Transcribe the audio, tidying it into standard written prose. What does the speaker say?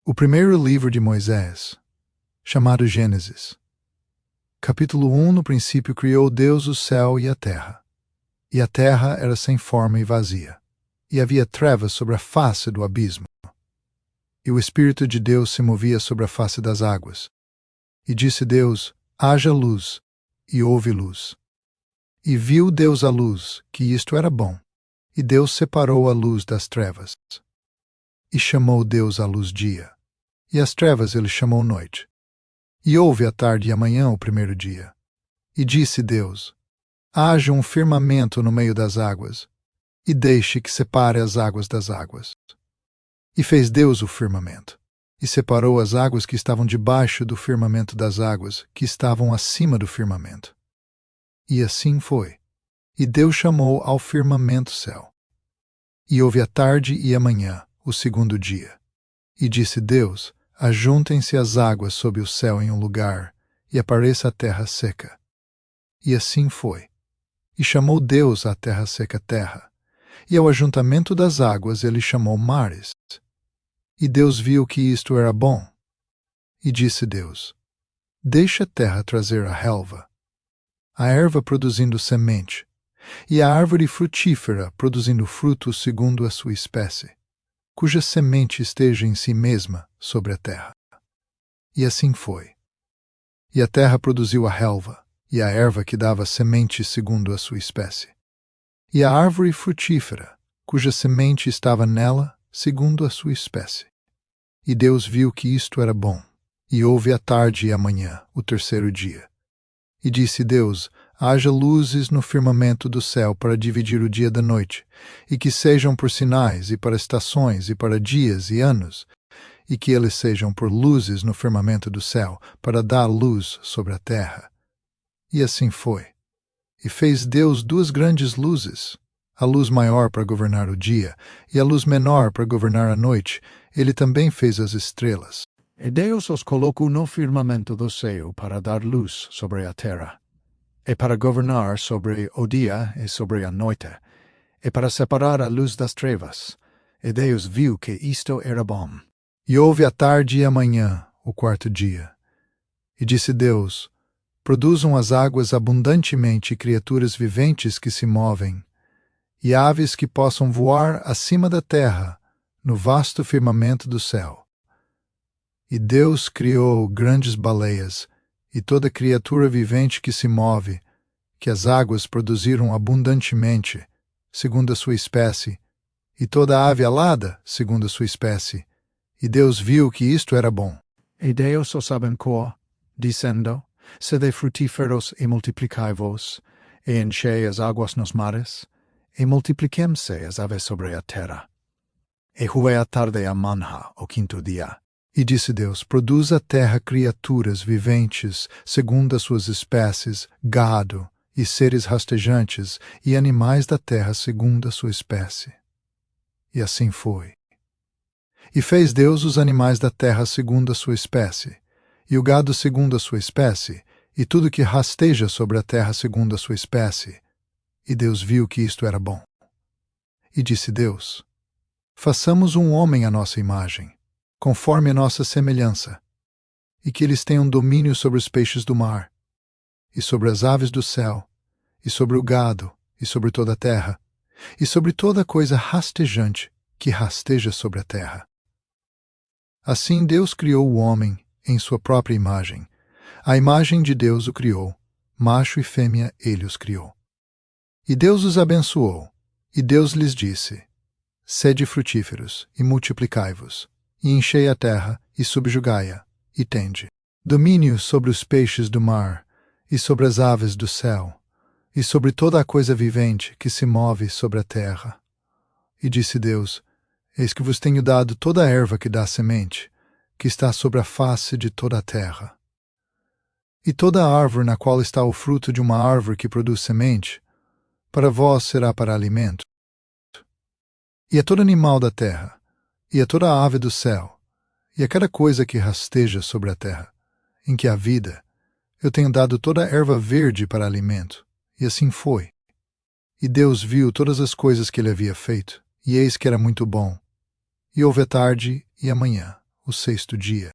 O primeiro livro de Moisés, chamado Gênesis. Capítulo 1. No princípio criou Deus o céu e a terra era sem forma e vazia, e havia trevas sobre a face do abismo. E o Espírito de Deus se movia sobre a face das águas. E disse Deus: haja luz, e houve luz. E viu Deus a luz, que isto era bom, e Deus separou a luz das trevas. E chamou Deus a luz dia, e as trevas ele chamou noite. E houve a tarde e a manhã o primeiro dia. E disse Deus: haja um firmamento no meio das águas, e deixe que separe as águas das águas. E fez Deus o firmamento, e separou as águas que estavam debaixo do firmamento das águas que estavam acima do firmamento. E assim foi. E Deus chamou ao firmamento céu. E houve a tarde e a manhã, o segundo dia. E disse Deus: ajuntem-se as águas sob o céu em um lugar, e apareça a terra seca. E assim foi. E chamou Deus a terra seca terra, e ao ajuntamento das águas ele chamou mares. E Deus viu que isto era bom. E disse Deus: deixa a terra trazer a relva, a erva produzindo semente, e a árvore frutífera produzindo frutos segundo a sua espécie, cuja semente esteja em si mesma sobre a terra. E assim foi. E a terra produziu a relva, e a erva que dava semente segundo a sua espécie, e a árvore frutífera, cuja semente estava nela segundo a sua espécie. E Deus viu que isto era bom. E houve a tarde e a manhã, o terceiro dia. E disse Deus: haja luzes no firmamento do céu para dividir o dia da noite, e que sejam por sinais, e para estações, e para dias e anos, e que eles sejam por luzes no firmamento do céu, para dar luz sobre a terra. E assim foi. E fez Deus duas grandes luzes, a luz maior para governar o dia, e a luz menor para governar a noite. Ele também fez as estrelas. E Deus os colocou no firmamento do céu para dar luz sobre a terra, e para governar sobre o dia e sobre a noite, e para separar a luz das trevas. E Deus viu que isto era bom. E houve a tarde e a manhã, o quarto dia. E disse Deus: produzam as águas abundantemente criaturas viventes que se movem, e aves que possam voar acima da terra, no vasto firmamento do céu. E Deus criou grandes baleias, e toda criatura vivente que se move, que as águas produziram abundantemente, segundo a sua espécie, e toda ave alada, segundo a sua espécie. E Deus viu que isto era bom. E Deus os abençoou, dizendo: sede frutíferos e multiplicai-vos, e enchei as águas nos mares, e multipliquem-se as aves sobre a terra. E houve a tarde e a manhã, o quinto dia. E disse Deus: produza a terra criaturas viventes, segundo as suas espécies, gado, e seres rastejantes, e animais da terra segundo a sua espécie. E assim foi. E fez Deus os animais da terra segundo a sua espécie, e o gado segundo a sua espécie, e tudo que rasteja sobre a terra segundo a sua espécie. E Deus viu que isto era bom. E disse Deus: façamos um homem à nossa imagem, conforme a nossa semelhança, e que eles tenham domínio sobre os peixes do mar, e sobre as aves do céu, e sobre o gado, e sobre toda a terra, e sobre toda coisa rastejante que rasteja sobre a terra. Assim Deus criou o homem em sua própria imagem. A imagem de Deus o criou, macho e fêmea ele os criou. E Deus os abençoou, e Deus lhes disse: sede frutíferos, e multiplicai-vos, e enchei a terra, e subjugai-a, e tende domínio sobre os peixes do mar, e sobre as aves do céu, e sobre toda a coisa vivente que se move sobre a terra. E disse Deus: eis que vos tenho dado toda a erva que dá semente, que está sobre a face de toda a terra. E toda a árvore na qual está o fruto de uma árvore que produz semente, para vós será para alimento. E a todo animal da terra, e a toda ave do céu, e a cada coisa que rasteja sobre a terra, em que há vida, eu tenho dado toda a erva verde para alimento. E assim foi. E Deus viu todas as coisas que ele havia feito, e eis que era muito bom. E houve a tarde e a manhã, o sexto dia.